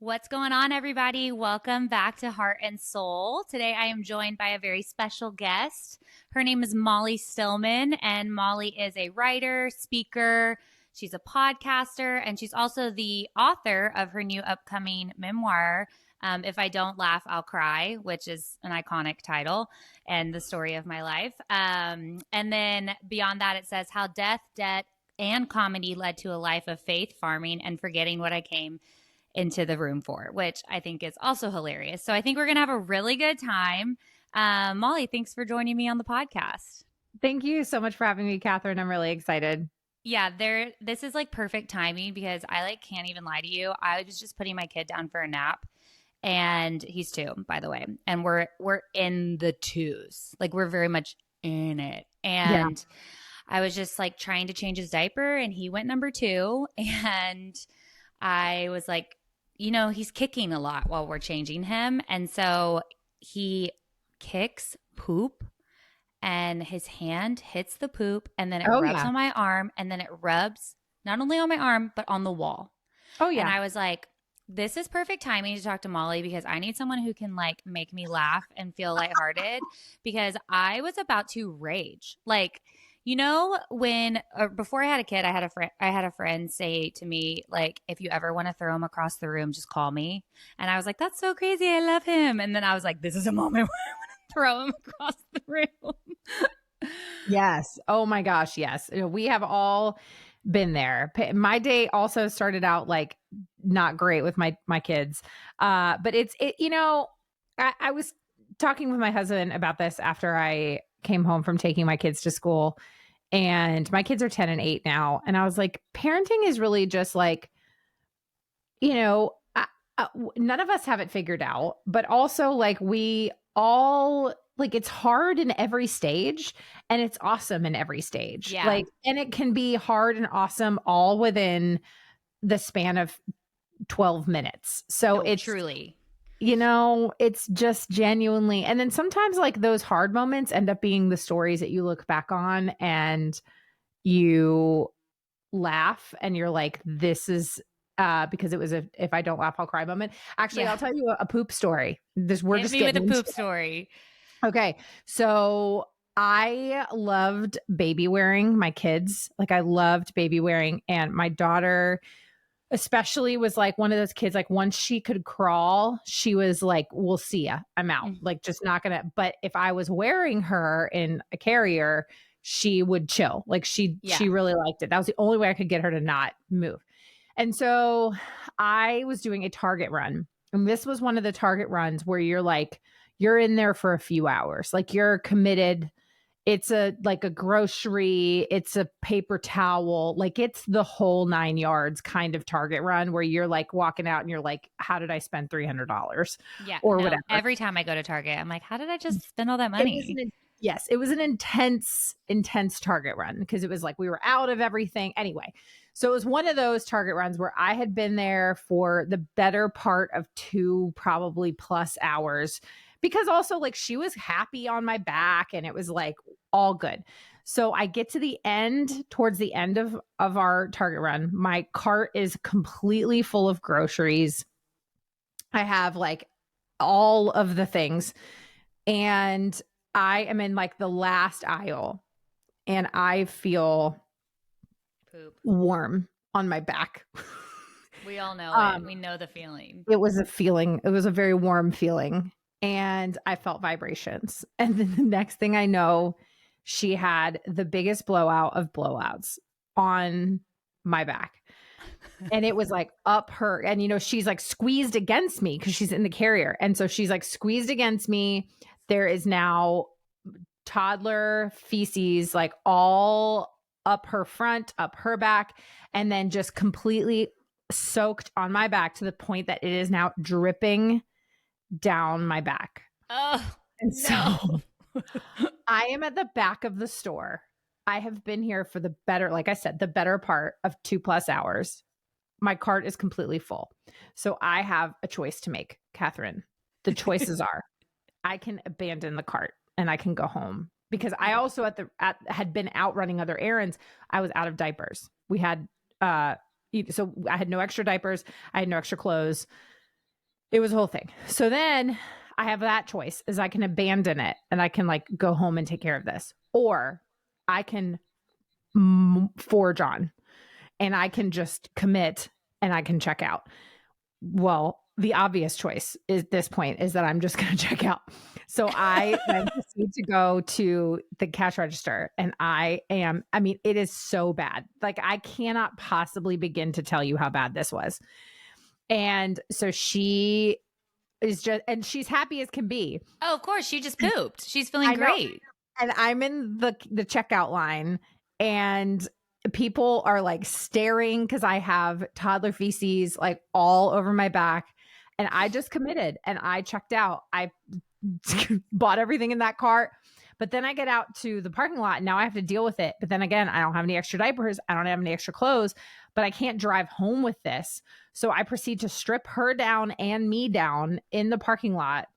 What's going on, everybody? Welcome back to Heart and Soul. Today, I am joined by a very special guest. Her name is Molly Stillman, and Molly is a writer, speaker. She's a podcaster, and she's also the author of her new upcoming memoir, If I Don't Laugh, I'll Cry, which is an iconic title and the story of my life. And then beyond that, it says how death, debt, and comedy led to a life of faith, farming, and forgetting what I came into the room for, which I think is also hilarious. So I think we're going to have a really good time. Molly, thanks for joining me on the podcast. Thank you so much for having me, Kathryn. I'm really excited. Yeah, this is like perfect timing because I can't even lie to you. I was just putting my kid down for a nap, and he's 2, by the way. And we're in the 2s. Like, we're very much in it. And I was just like trying to change his diaper, and he went number 2, and I was like, he's kicking a lot while we're changing him. And so he kicks poop and his hand hits the poop and then it rubs on my arm and then it rubs not only on my arm, but on the wall. Oh, yeah. And I was like, this is perfect timing to talk to Molly because I need someone who can like make me laugh and feel lighthearted because I was about to rage. Like, when before I had a kid, I had a friend say to me, like, if you ever want to throw him across the room, just call me. And I was like, that's so crazy. I love him. And then I was like, this is a moment where I want to throw him across the room. Yes. Oh my gosh. Yes. We have all been there. My day also started out like not great with my kids. But I was talking with my husband about this after I came home from taking my kids to school, and my kids are 10 and 8 now. And I was like, parenting is really just like, none of us have it figured out, but also like we all like it's hard in every stage and it's awesome in every stage. Yeah. Like, and it can be hard and awesome all within the span of 12 minutes. So it's truly, it's just genuinely. And then sometimes like those hard moments end up being the stories that you look back on and you laugh and you're like, this is because it was if I don't laugh, I'll cry moment. Actually, I'll tell you a poop story. We're hit just me with a poop story. Okay. So I loved baby wearing my kids. Like I loved baby wearing, and my daughter especially was like one of those kids, like once she could crawl, she was like, we'll see ya. I'm out. Like just not gonna, but if I was wearing her in a carrier, she would chill. Like she really liked it. That was the only way I could get her to not move. And so I was doing a Target run. And this was one of the Target runs where you're in there for a few hours. Like you're committed. It's like a grocery, it's a paper towel, like it's the whole 9 yards kind of Target run where you're like walking out and you're like, how did I spend $300? Yeah. Or whatever. Every time I go to Target, I'm like, how did I just spend all that money? It was an intense Target run because it was like we were out of everything. Anyway, so it was one of those Target runs where I had been there for the better part of 2 probably plus hours. Because also like she was happy on my back and it was like all good. So I get to the end, towards the end of our Target run, my cart is completely full of groceries. I have like all of the things and I am in like the last aisle and I feel poop warm on my back. We all know it. We know the feeling. It was a feeling. It was a very warm feeling. And I felt vibrations. And then the next thing I know, she had the biggest blowout of blowouts on my back. And it was like up her, and she's like squeezed against me because she's in the carrier. And so she's like squeezed against me. There is now toddler feces like all up her front, up her back, and then just completely soaked on my back to the point that it is now dripping down my back. Oh, and so I am at the back of the store. I have been here for like I said, the better part of 2+ hours. My cart is completely full. So I have a choice to make, Kathryn. The choices are I can abandon the cart and I can go home because I also had been out running other errands. I was out of diapers. We had, so I had no extra diapers. I had no extra clothes. It was a whole thing. So then I have that choice is I can abandon it and I can like go home and take care of this, or I can forge on and I can just commit and I can check out. Well, the obvious choice at this point is that I'm just going to check out. So I then proceed to go to the cash register and I mean, it is so bad. Like I cannot possibly begin to tell you how bad this was. And so she is just, and she's happy as can be. Oh, of course. She just pooped. She's feeling I know. great. And I'm in the checkout line and people are like staring because I have toddler feces like all over my back. And I just committed and I checked out. I bought everything in that cart. But then I get out to the parking lot and now I have to deal with it. But then again, I don't have any extra diapers. I don't have any extra clothes, but I can't drive home with this. So I proceed to strip her down and me down in the parking lot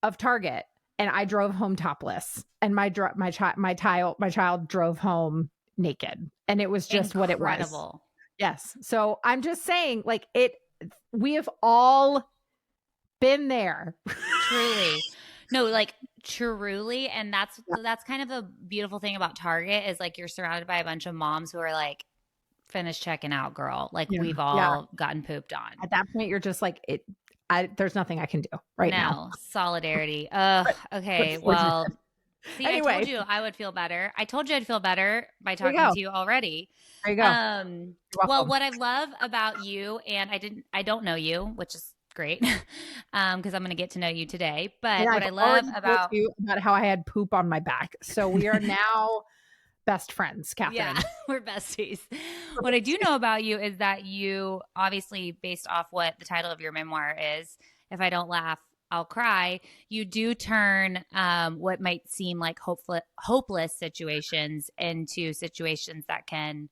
of Target. And I drove home topless and my child drove home naked. And it was just what it was. Incredible. Yes. So I'm just saying like we have all been there. Truly. No, like truly. And that's kind of the beautiful thing about Target is like you're surrounded by a bunch of moms who are like, finish checking out, girl. Like we've all gotten pooped on. At that point, you're just like, there's nothing I can do right now. Solidarity. Okay. Well, see, anyway. I told you I would feel better. I told you I'd feel better by talking to you already. There you go. Well, what I love about you, and I don't know you, which is great, because I'm going to get to know you today. But what I love about how I had poop on my back, so we are now best friends, Kathryn. Yeah, we're besties. What I do know about you is that you, obviously, based off what the title of your memoir is, If I Don't Laugh, I'll Cry, you do turn what might seem like hopeless situations into situations that can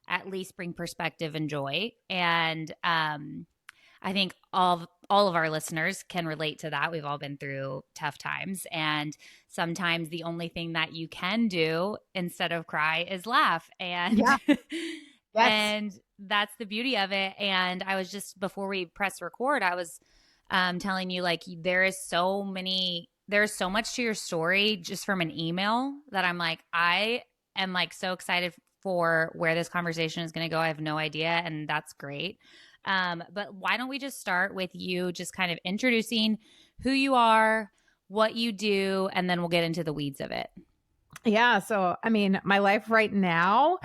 at least bring perspective and joy. And I think all of our listeners can relate to that. We've all been through tough times. And sometimes the only thing that you can do instead of cry is laugh. And, yes. And that's the beauty of it. And I was just, before we press record, I was telling you like, there's so much to your story just from an email that I'm like, I am like so excited for where this conversation is going to go. I have no idea. And that's great. But why don't we just start with you just kind of introducing who you are, what you do, and then we'll get into the weeds of it. Yeah. So, I mean, my life right now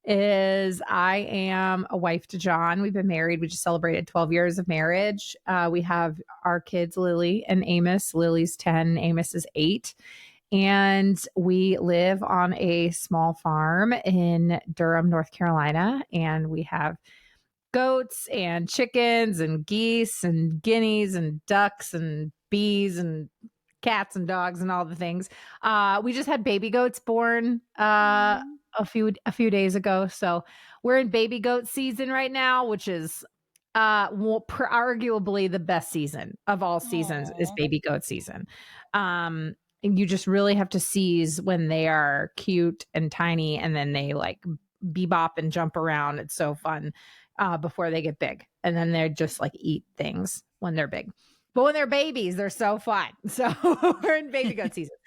is I am a wife to John. We've been married. We just celebrated 12 years of marriage. We have our kids, Lily and Amos. Lily's 10, Amos is 8. And we live on a small farm in Durham, North Carolina. And we have goats and chickens and geese and guineas and ducks and bees and cats and dogs and all the things. We just had baby goats born a few days ago. So we're in baby goat season right now, which is arguably the best season of all seasons. Aww. Is baby goat season. And you just really have to seize when they are cute and tiny and then they like bebop and jump around. It's so fun. Before they get big. And then they're just like eat things when they're big. But when they're babies, they're so fun. So we're in baby goat season.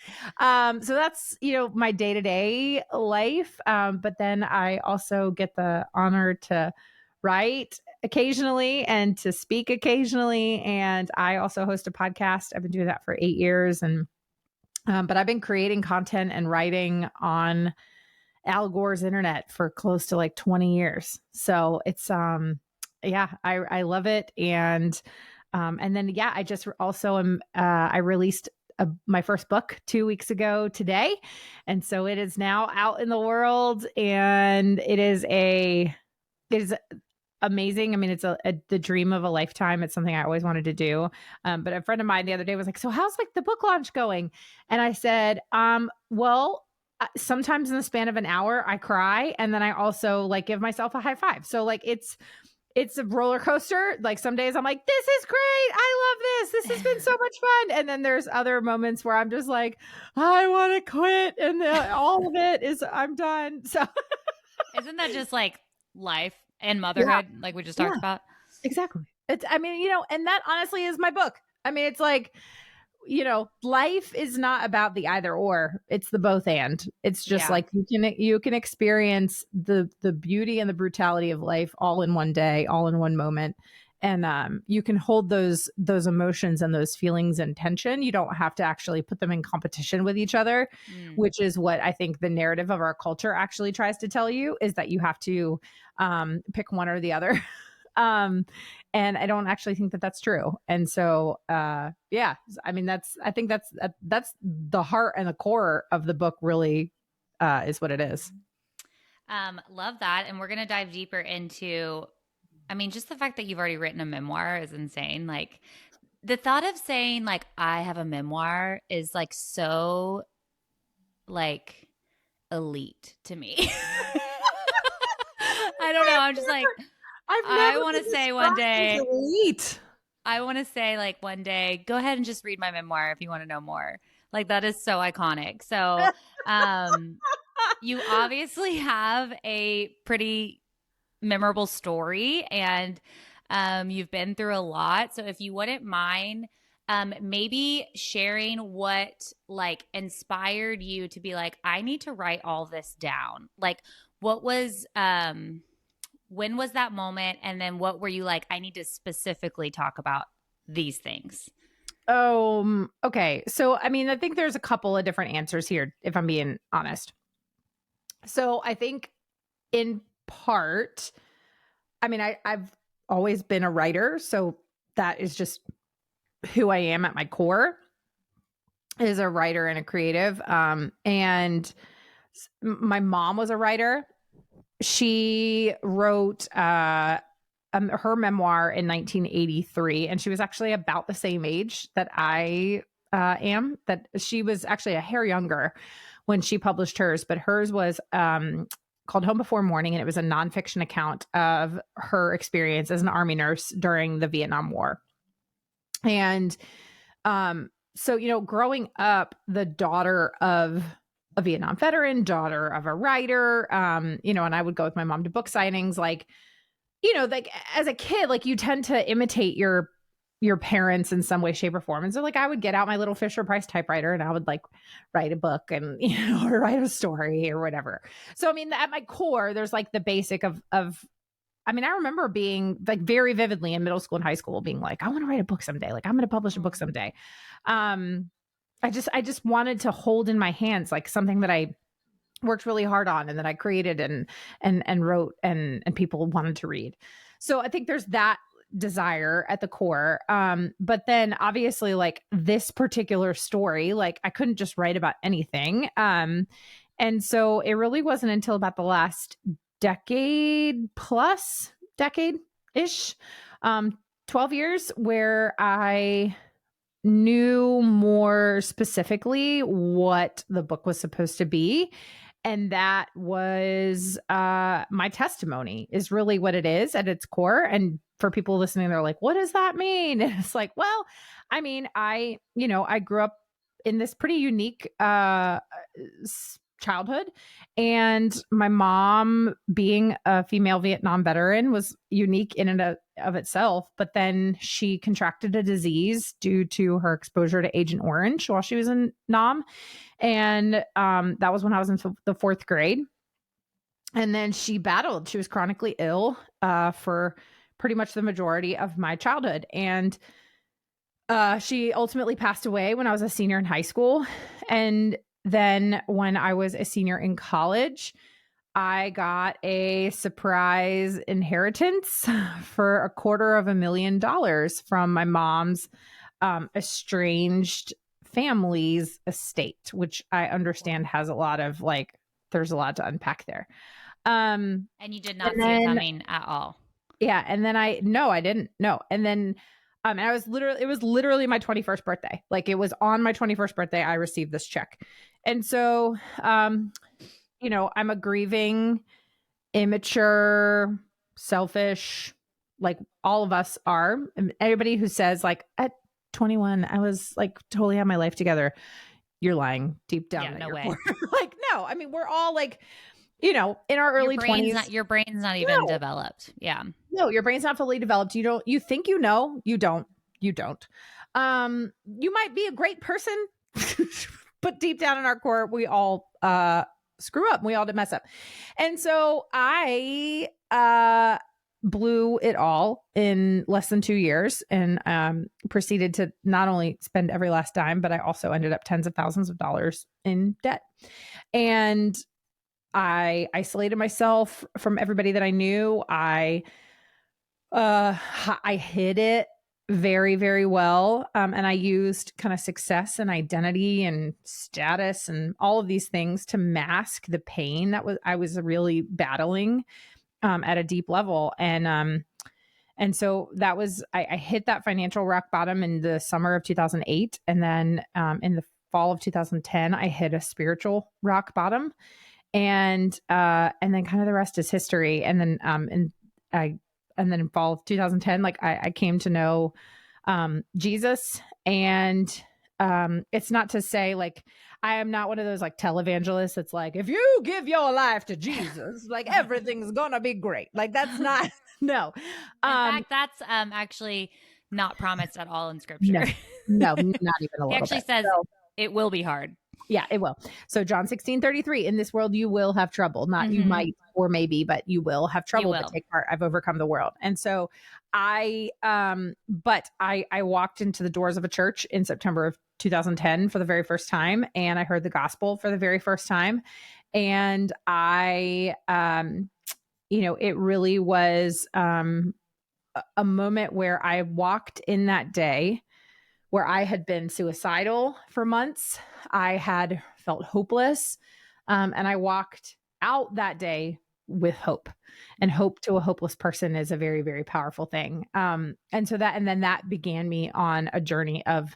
So that's, my day-to-day life. But then I also get the honor to write occasionally and to speak occasionally. And I also host a podcast. I've been doing that for 8 years. And but I've been creating content and writing on Al Gore's internet for close to like 20 years. So it's, I love it. And then, I just also am, I released my first book 2 weeks ago today. And so it is now out in the world and it is amazing. I mean, it's the dream of a lifetime. It's something I always wanted to do. But a friend of mine the other day was like, so how's like the book launch going? And I said, well, sometimes in the span of an hour, I cry. And then I also like give myself a high five. So like, it's a roller coaster. Like some days I'm like, this is great. I love this. This has been so much fun. And then there's other moments where I'm just like, I want to quit. And all of it is, I'm done. So isn't that just like life and motherhood? Like we just talked about. Exactly. It's, I mean, and that honestly is my book. I mean, it's like, life is not about the either or. It's the both and. It's just Yeah. like you can experience the beauty and the brutality of life all in one day, all in one moment. And you can hold those emotions and those feelings in tension. You don't have to actually put them in competition with each other, Mm. which is what I think the narrative of our culture actually tries to tell you, is that you have to pick one or the other. um and I don't actually think that that's true. And so yeah, I mean, I think that's the heart and the core of the book, really, is what it is. Love that. And we're going to dive deeper into, I mean, just the fact that you've already written a memoir is insane. Like the thought of saying like, I have a memoir is like so like elite to me. I don't know. I'm just like, I've I never want to been say one described as day, elite. I want to say like one day, go ahead and just read my memoir if you want to know more. Like that is so iconic. So, um, you obviously have a pretty memorable story and you've been through a lot. So if you wouldn't mind maybe sharing what like inspired you to be like, I need to write all this down. Like what was when was that moment? And then what were you like, I need to specifically talk about these things? Okay. So, I mean, I think there's a couple of different answers here, if I'm being honest. So, I think in part, I mean, I've always been a writer. So, that is just who I am at my core, is a writer and a creative. And my mom was a writer. She wrote her memoir in 1983, and she was actually about the same age that I am. That she was actually a hair younger when she published hers, but hers was called Home Before Morning, and it was a nonfiction account of her experience as an Army nurse during the Vietnam War. And so, growing up, the daughter of a Vietnam veteran, daughter of a writer, and I would go with my mom to book signings, like, like as a kid, like you tend to imitate your parents in some way, shape, or form. And so like I would get out my little Fisher Price typewriter and I would like write a book and or write a story or whatever. So I mean, at my core, there's like the basic of I mean, I remember being like very vividly in middle school and high school being like, I want to write a book someday. Like I'm going to publish a book someday. Um, I just wanted to hold in my hands like something that I worked really hard on and that I created and wrote and people wanted to read. So I think there's that desire at the core. But then obviously like this particular story, like I couldn't just write about anything. And so it really wasn't until about the last decade ish, 12 years, where I knew more specifically what the book was supposed to be. And that was my testimony, is really what it is at its core. And for people listening, they're like, what does that mean? And it's like, well, I mean, I grew up in this pretty unique childhood, and my mom being a female Vietnam veteran was unique in and of itself, but then she contracted a disease due to her exposure to Agent Orange while she was in Nam, and that was when I was in the fourth grade. And then she was chronically ill for pretty much the majority of my childhood, and she ultimately passed away when I was a senior in high school. And then when I was a senior in college, I got a surprise inheritance for $250,000 from my mom's estranged family's estate, which I understand has a lot of like, there's a lot to unpack there. And you did And not see it then, coming at all. yeah, and then I didn't know. And then and it was literally my 21st birthday. Like it was on my 21st birthday I received this check. And so I'm a grieving, immature, selfish, like all of us are. And anybody who says like at 21 I was like totally had my life together, you're lying deep down Yeah, at no your way. core. Like no, I mean we're all like in our early 20s. Your brain's not even No, developed. Yeah. no, your brain's not fully developed. You think you don't. You don't. You might be a great person, but deep down in our core, we all screw up. We all did mess up. And so I blew it all in less than 2 years and proceeded to not only spend every last dime, but I also ended up tens of thousands of dollars in debt. And I isolated myself from everybody that I knew. I hid it very, very well. And I used kind of success and identity and status and all of these things to mask the pain that I was really battling at a deep level. And so that was, I hit that financial rock bottom in the summer of 2008. And then in the fall of 2010, I hit a spiritual rock bottom. And then kind of the rest is history. And then, and then in fall of 2010, like I came to know Jesus. And it's not to say like I am not one of those like televangelists. It's like, if you give your life to Jesus, like everything's gonna be great. Like that's not no. In fact, that's actually not promised at all in scripture. No, not even a little He actually bit. says it will be hard. Yeah, it will. So John 16:33, in this world you will have trouble. Not you might or maybe, but you will have trouble, but take heart. I've overcome the world. And so I walked into the doors of a church in September of 2010 for the very first time. And I heard the gospel for the very first time. And it really was a moment where I walked in that day where I had been suicidal for months. I had felt hopeless. And I walked out that day with hope. And hope to a hopeless person is a very, very powerful thing. And then that began me on a journey of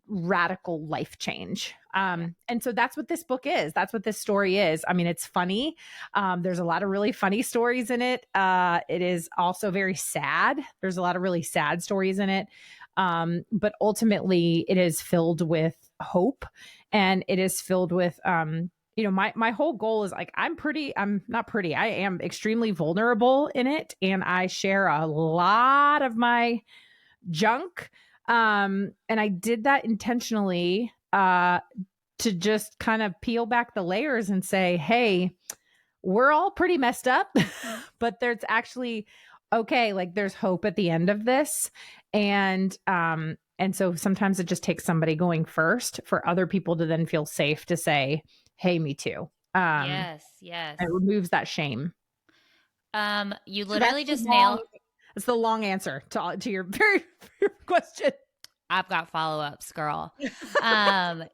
radical life change. And so that's what this book is. That's what this story is. I mean, it's funny. There's a lot of really funny stories in it. It is also very sad. There's a lot of really sad stories in it. But ultimately it is filled with hope, and it is filled with, my whole goal is like, I am extremely vulnerable in it. And I share a lot of my junk. And I did that intentionally, to just kind of peel back the layers and say, hey, we're all pretty messed up, but there's actually, okay, like there's hope at the end of this. And so sometimes it just takes somebody going first for other people to then feel safe to say, hey, me too. Yes. It removes that shame. You literally just nailed. It's the long answer to your very question. I've got follow-ups, girl.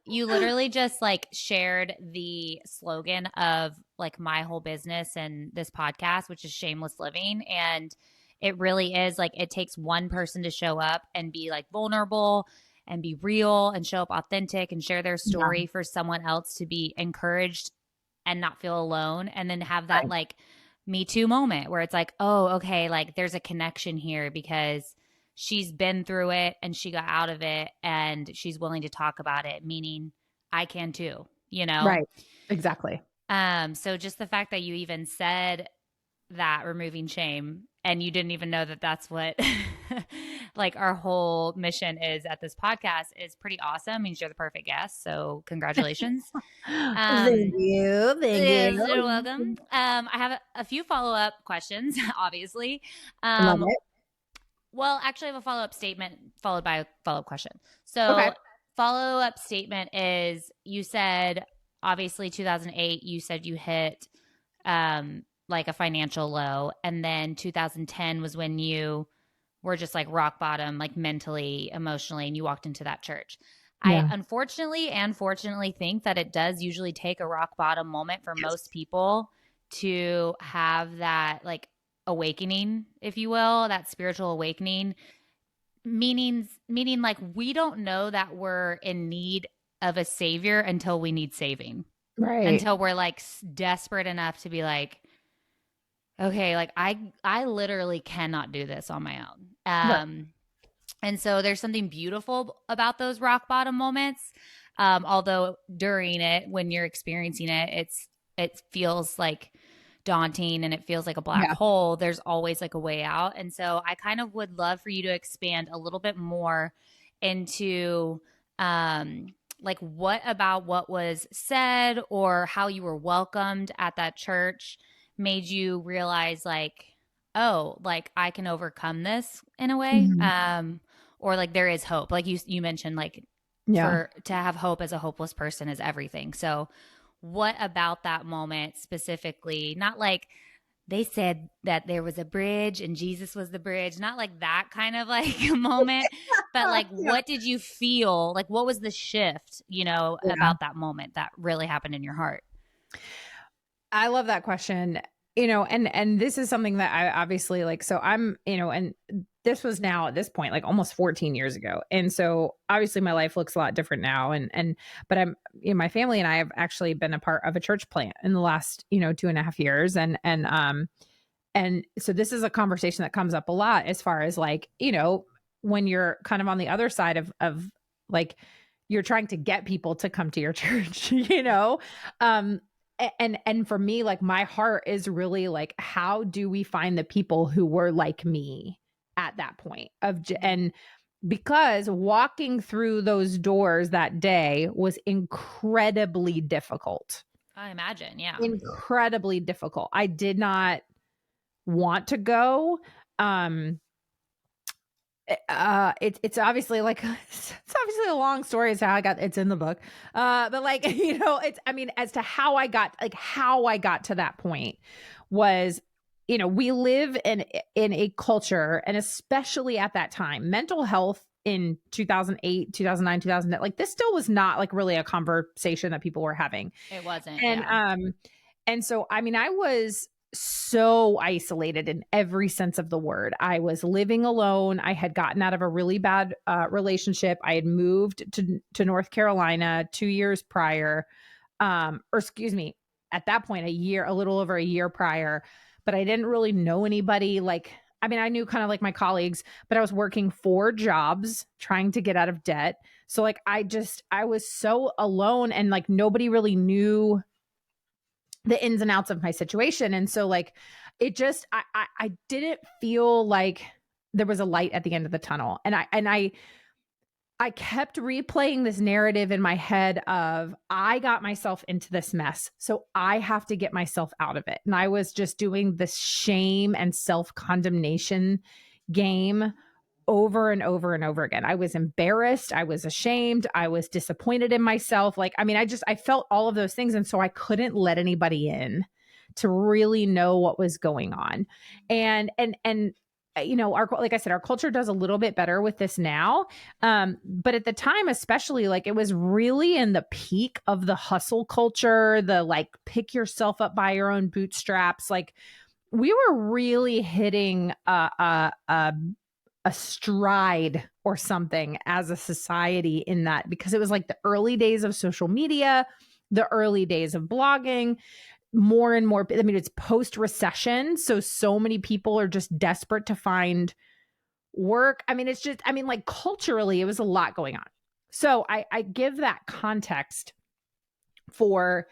You literally just like shared the slogan of like my whole business and this podcast, which is shameless living. And it really is like, it takes one person to show up and be like vulnerable and be real and show up authentic and share their story for someone else to be encouraged and not feel alone. And then have that like Me Too moment where it's like, oh, okay, like there's a connection here because she's been through it and she got out of it and she's willing to talk about it, meaning I can too, Right. Exactly. So just the fact that you even said that, removing shame, and you didn't even know that that's what like our whole mission is at this podcast is pretty awesome. Means you're the perfect guest. So congratulations. Thank you. You're welcome. I have a few follow-up questions, obviously. Love it. Well, actually, I have a follow-up statement followed by a follow-up question. So follow-up statement is, you said, obviously 2008, you said you hit like a financial low. And then 2010 was when you were just like rock bottom, like mentally, emotionally, and you walked into that church. Yeah. I unfortunately and fortunately think that it does usually take a rock bottom moment for most people to have that like awakening, if you will, that spiritual awakening, meaning like we don't know that we're in need of a savior until we need saving. Right. Until we're like desperate enough to be like, okay, like I literally cannot do this on my own. Right. And so there's something beautiful about those rock bottom moments. Although during it, when you're experiencing it, it feels like daunting and it feels like a black Yeah. hole, there's always like a way out. And so I kind of would love for you to expand a little bit more into like what about what was said or how you were welcomed at that church made you realize like, oh, like I can overcome this in a way. Mhm. Or like there is hope. Like you mentioned like Yeah. for to have hope as a hopeless person is everything. So what about that moment specifically? Not like they said that there was a bridge and Jesus was the bridge, not like that kind of like moment, but like Yeah. what did you feel? Like what was the shift, Yeah. about that moment that really happened in your heart? I love that question. And this is something that I obviously like, so I'm, and this was now at this point like almost 14 years ago. And so obviously my life looks a lot different now, but my family and I have actually been a part of a church plant in the last, 2.5 years. And so this is a conversation that comes up a lot as far as like, when you're kind of on the other side of like, you're trying to get people to come to your church, um, and for me, like my heart is really like, how do we find the people who were like me at that point and because walking through those doors that day was incredibly difficult, I imagine, yeah. incredibly difficult. I did not want to go. Um, it's obviously like it's obviously a long story as how I got it's in the book. But like it's I mean as to how I got to that point was we live in a culture, and especially at that time mental health in 2008 2009 2010, like this still was not like really a conversation that people were having. It wasn't, And yeah. and so I mean I was so isolated in every sense of the word. I was living alone. I had gotten out of a really bad relationship. I had moved to North Carolina 2 years prior, or excuse me, at that point, a little over a year prior. But I didn't really know anybody. Like, I mean, I knew kind of like my colleagues, but I was working 4 jobs, trying to get out of debt. So like, I was so alone, and like nobody really knew the ins and outs of my situation. And so like it just I didn't feel like there was a light at the end of the tunnel. And I kept replaying this narrative in my head of I got myself into this mess, so I have to get myself out of it. And I was just doing this shame and self-condemnation game over and over and over again. I was embarrassed, I was ashamed, I was disappointed in myself. Like, I mean, I felt all of those things. And so I couldn't let anybody in to really know what was going on. And our, like I said, our culture does a little bit better with this now. But at the time, especially, like it was really in the peak of the hustle culture, the like pick yourself up by your own bootstraps. Like we were really hitting a stride or something as a society in that, because it was like the early days of social media, the early days of blogging, more and more. I mean, it's post recession. So many people are just desperate to find work. I mean, it's just, I mean, like culturally, it was a lot going on. So I give that context for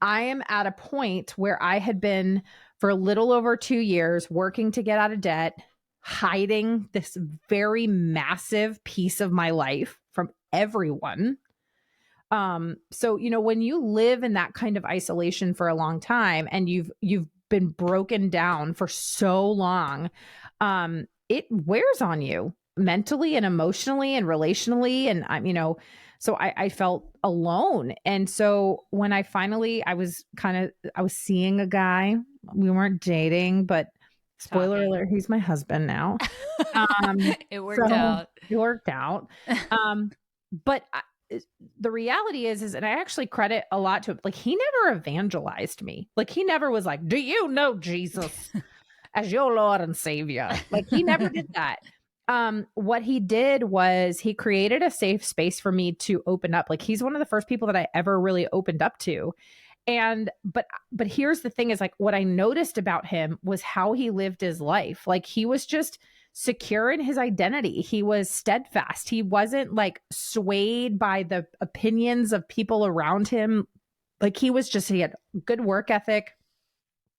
I am at a point where I had been for a little over 2 years working to get out of debt, hiding this very massive piece of my life from everyone. So when you live in that kind of isolation for a long time and you've been broken down for so long, it wears on you mentally and emotionally and relationally. And so I felt alone. And so when I was seeing a guy. We weren't dating, but spoiler Talking. alert, he's my husband now. It worked So out. it worked out. But the reality is, and I actually credit a lot to him. Like he never evangelized me. Like he never was like, "Do you know Jesus as your Lord and Savior?" Like he never did that. What he did was he created a safe space for me to open up. Like he's one of the first people that I ever really opened up to. And but here's the thing is like what I noticed about him was how he lived his life. Like he was just secure in his identity. He was steadfast. He wasn't like swayed by the opinions of people around him Like he had good work ethic,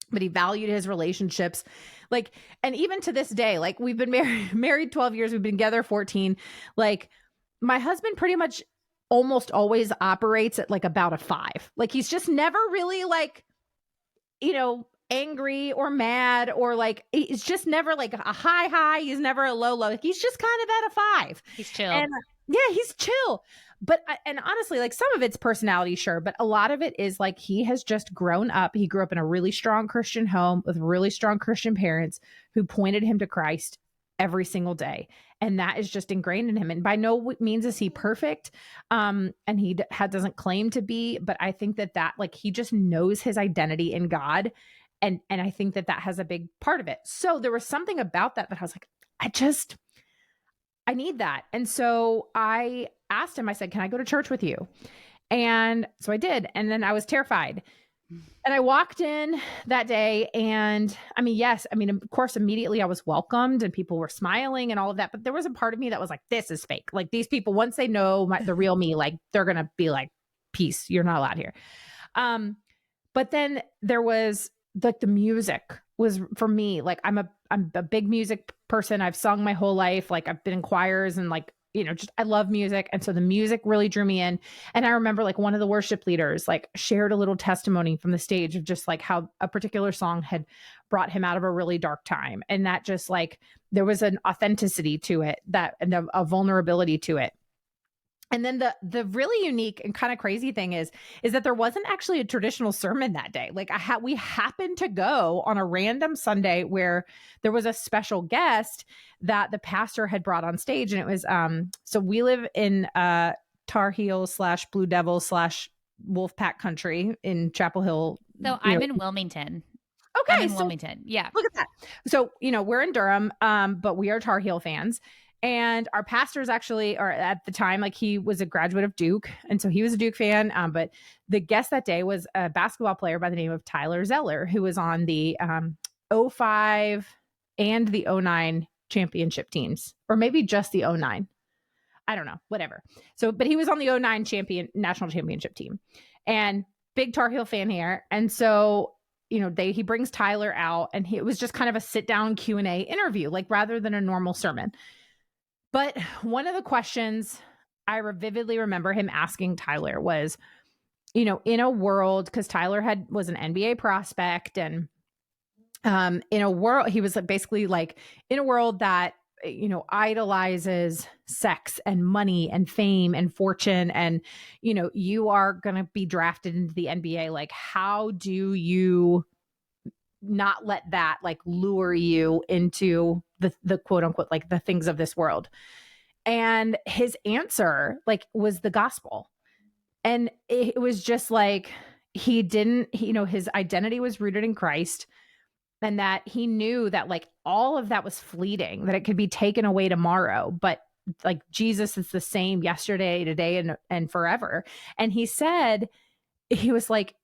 but he valued his relationships. Like, and even to this day, like we've been married 12 years, we've been together 14. Like my husband pretty much almost always operates at like about a 5. Like he's just never really like, angry or mad, or like it's just never like a high. He's never a low. Like he's just kind of at a 5. He's chill. And yeah, he's chill. But and honestly, like some of it's personality, sure, but a lot of it is like he has just grown up. He grew up in a really strong Christian home with really strong Christian parents who pointed him to Christ every single day. And that is just ingrained in him. And by no means is he perfect. And he doesn't claim to be, but I think that like he just knows his identity in God. And I think that has a big part of it. So there was something about that I was like, I need that. And so I asked him, I said, can I go to church with you? And so I did. And then I was terrified. And I walked in that day and of course, immediately I was welcomed and people were smiling and all of that. But there was a part of me that was like, this is fake. Like these people, once they know the real me, like they're going to be like, peace, you're not allowed here. But then there was like the music was for me, like I'm a big music person. I've sung my whole life. Like I've been in choirs and like, just I love music. And so the music really drew me in. And I remember like one of the worship leaders like shared a little testimony from the stage of just like how a particular song had brought him out of a really dark time. And that just like there was an authenticity to it, and a vulnerability to it. And then the really unique and kind of crazy thing is that there wasn't actually a traditional sermon that day. Like we happened to go on a random Sunday where there was a special guest that the pastor had brought on stage, and it was so we live in Tar Heel / Blue Devil / Wolfpack country in Chapel Hill. So I'm in Wilmington. Okay, I'm in so Wilmington. Yeah. look at that. So we're in Durham, but we are Tar Heel fans. And our pastors actually, or at the time, like he was a graduate of Duke. And so he was a Duke fan. But the guest that day was a basketball player by the name of Tyler Zeller, who was on the 05 and the 09 championship teams, or maybe just the 09. I don't know, whatever. So, but he was on the 09 national championship team, and big Tar Heel fan here. And so, he brings Tyler out, and it was just kind of a sit down Q&A interview, like rather than a normal sermon. But one of the questions I vividly remember him asking Tyler was, in a world, because Tyler was an NBA prospect, and in a world, he was basically like, in a world that, idolizes sex and money and fame and fortune, and, you are going to be drafted into the NBA. Like, how do you not let that like lure you into the quote unquote, like the things of this world? And his answer like was the gospel. And it was just like, his identity was rooted in Christ, and that he knew that like all of that was fleeting, that it could be taken away tomorrow. But like Jesus is the same yesterday, today, and forever. And he said, he was like,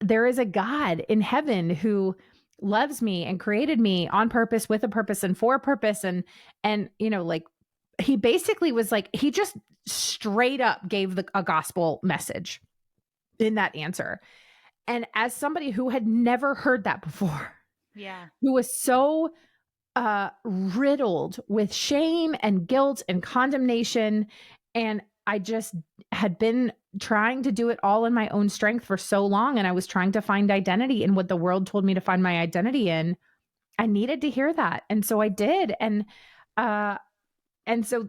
there is a God in heaven who loves me and created me on purpose, with a purpose, and for a purpose. And like he basically was like, he just straight up gave a gospel message in that answer. And as somebody who had never heard that before, yeah, who was so riddled with shame and guilt and condemnation, and I just had been trying to do it all in my own strength for so long, and I was trying to find identity in what the world told me to find my identity in. I needed to hear that, and so I did. And so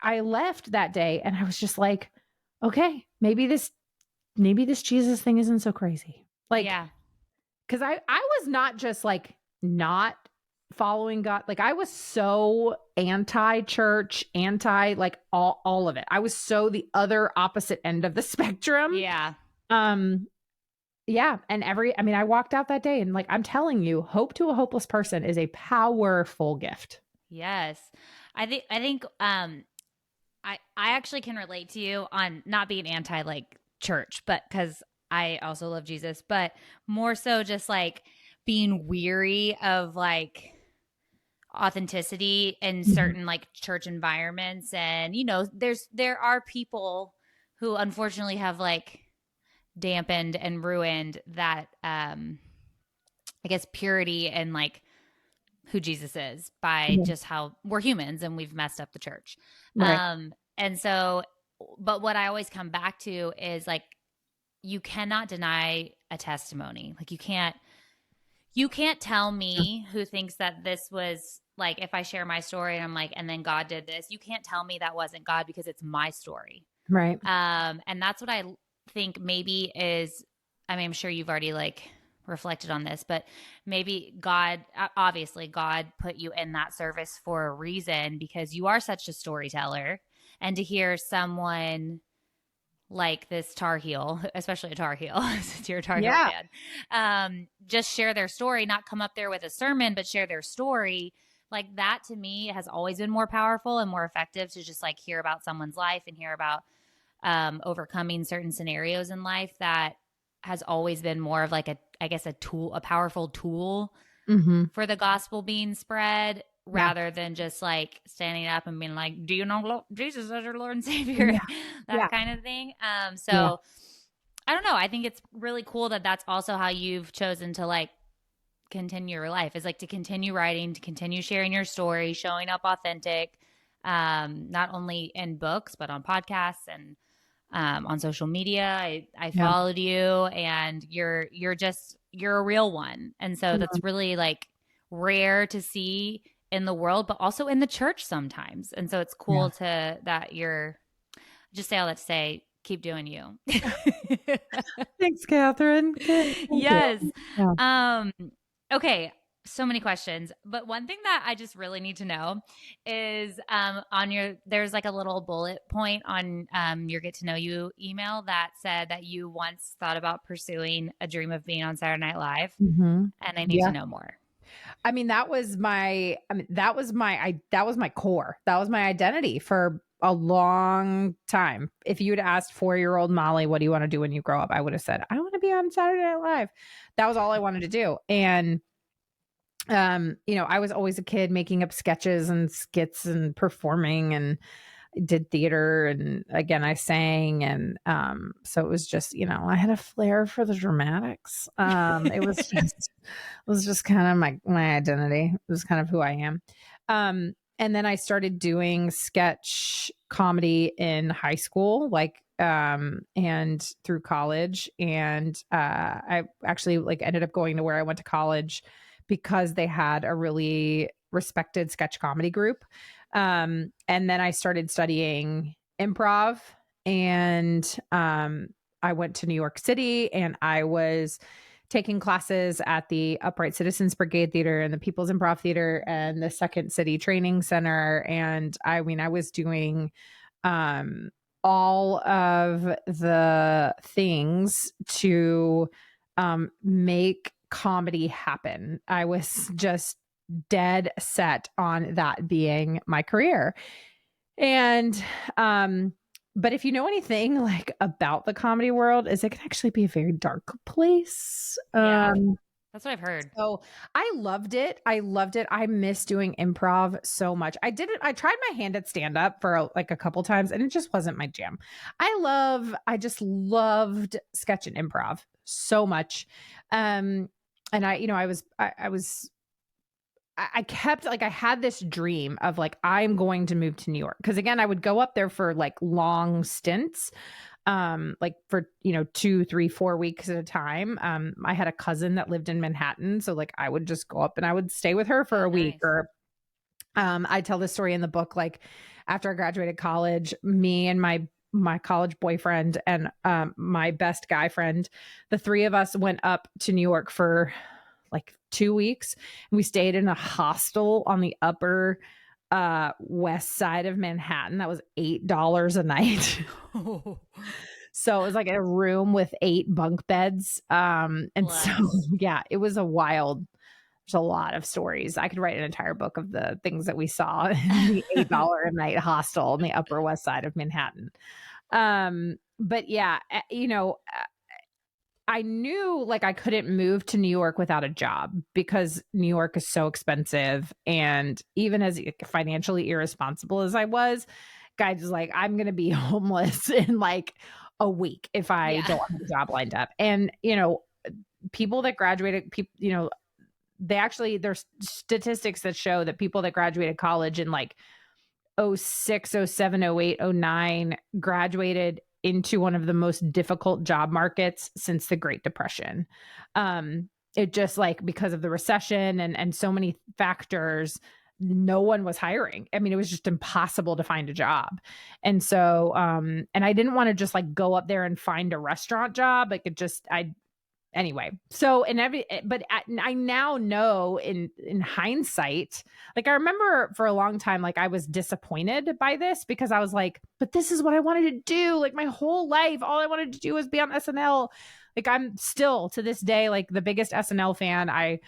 I left that day, and I was just like, okay, maybe this Jesus thing isn't so crazy. Like, yeah, because I was not just like not following God. Like I was so anti-church, anti like all of it. I was so the other opposite end of the spectrum. yeah. Yeah. And I walked out that day, and like, I'm telling you, hope to a hopeless person is a powerful gift. Yes. I think I actually can relate to you on not being anti like church, but cuz I also love Jesus, but more so just like being weary of like authenticity in certain like church environments. And there are people who unfortunately have like dampened and ruined that, I guess, purity and like who Jesus is by Mhm. just how we're humans and we've messed up the church. Right. And so, but what I always come back to is like, you cannot deny a testimony. Like you can't tell me who thinks that this was like, if I share my story and I'm like, and then God did this, you can't tell me that wasn't God because it's my story. Right. And that's what I think maybe is, I mean, I'm sure you've already like reflected on this, but maybe God, obviously, God put you in that service for a reason because you are such a storyteller. And to hear someone like this Tar Heel, especially a Tar Heel, since you're a Tar Heel Yeah. fan, just share their story, not come up there with a sermon, but share their story. Like that to me has always been more powerful and more effective to just like hear about someone's life and hear about overcoming certain scenarios in life. That has always been more of like a, I guess, a tool, a powerful tool Mm-hmm. for the gospel being spread Yeah. rather than just like standing up and being like, do you know Jesus as your Lord and Savior? Yeah. That Yeah. kind of thing. Yeah. So I don't know. I think it's really cool that that's also how you've chosen to like continue your life, is like to continue writing, to continue sharing your story, showing up authentic, not only in books, but on podcasts and on social media. I Yeah. followed you and you're a real one. And so Mhm. that's really like rare to see in the world, but also in the church sometimes. And so it's Yeah. cool to that you're just say all that to say, keep doing you. Thanks, Kathryn. Good. Thank you. Yes. Yeah. Um, okay. So many questions. But one thing that I just really need to know is on your, there's like a little bullet point on your get to know you email that said that you once thought about pursuing a dream of being on Saturday Night Live. Hmm. And I need to Yeah. know more. I mean, that was my core. That was my identity for a long time. If you'd asked 4-year-old Molly, what do you want to do when you grow up? I would have said, I want to be on Saturday Night Live. That was all I wanted to do. And I was always a kid making up sketches and skits and performing and did theater, and again I sang, and so it was just, I had a flair for the dramatics. It was just kind of my identity. It was kind of who I am. And then I started doing sketch comedy in high school, like and through college, and I actually like ended up going to where I went to college because they had a really respected sketch comedy group. And then I started studying improv, and I went to New York City, and I was taking classes at the Upright Citizens Brigade Theater and the People's Improv Theater and the Second City Training Center. And I mean, I was doing um, all of the things to make comedy happen. I was just dead set on that being my career. And but if you know anything like about the comedy world, is it can actually be a very dark place. Yeah. That's what I've heard. So I loved it. I loved it. I miss doing improv so much. I tried my hand at stand up for like a couple times, and it just wasn't my jam. I just loved sketch and improv so much. And I kept like, I had this dream of like, I'm going to move to New York. Cause again, I would go up there for like long stints, like for, 2, 3, 4 weeks at a time. I had a cousin that lived in Manhattan. So like, I would just go up and I would stay with her for Oh, a week. nice. Or I tell this story in the book. Like after I graduated college, me and my college boyfriend and my best guy friend, the three of us went up to New York for like 2 weeks. And we stayed in a hostel on the upper west side of Manhattan. That was $8 a night. So it was like a room with 8 bunk beds. And so Bless. yeah, it was there's a lot of stories. I could write an entire book of the things that we saw in the $8 a night hostel on the upper west side of Manhattan. But yeah, I knew like I couldn't move to New York without a job because New York is so expensive. And even as financially irresponsible as I was, guys was like, I'm going to be homeless in like a week if I Yeah. don't have a job lined up. And, people that graduated, there's statistics that show that people that graduated college in like '06, '07, '08, '09 graduated into one of the most difficult job markets since the Great Depression. It just like because of the recession and so many factors, no one was hiring. I mean, it was just impossible to find a job. And so, and I didn't want to just like go up there and find a restaurant job. Like anyway, so but I now know in hindsight, like I remember for a long time, like I was disappointed by this because I was like, but this is what I wanted to do. Like my whole life, all I wanted to do was be on SNL. Like I'm still to this day, like the biggest SNL fan.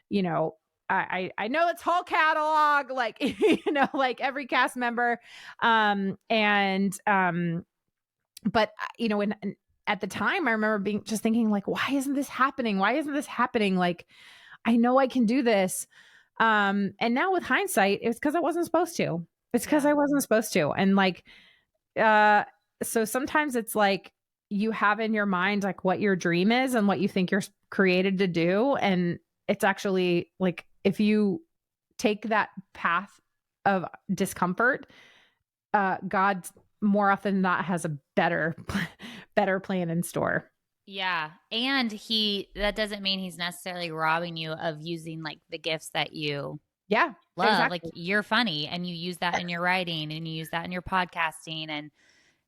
You know, I know its whole catalog, like, like every cast member. But at the time I remember just thinking like, why isn't this happening? Why isn't this happening? Like, I know I can do this. And now with hindsight, it's because I wasn't supposed to. It's because Yeah. I wasn't supposed to. And like, uh, so sometimes it's like you have in your mind like what your dream is and what you think you're created to do. And it's actually like if you take that path of discomfort, God more often than not has a better plan in store. Yeah. And that doesn't mean he's necessarily robbing you of using like the gifts that you Yeah, love. Like exactly. you're funny and you use that in your writing and you use that in your podcasting and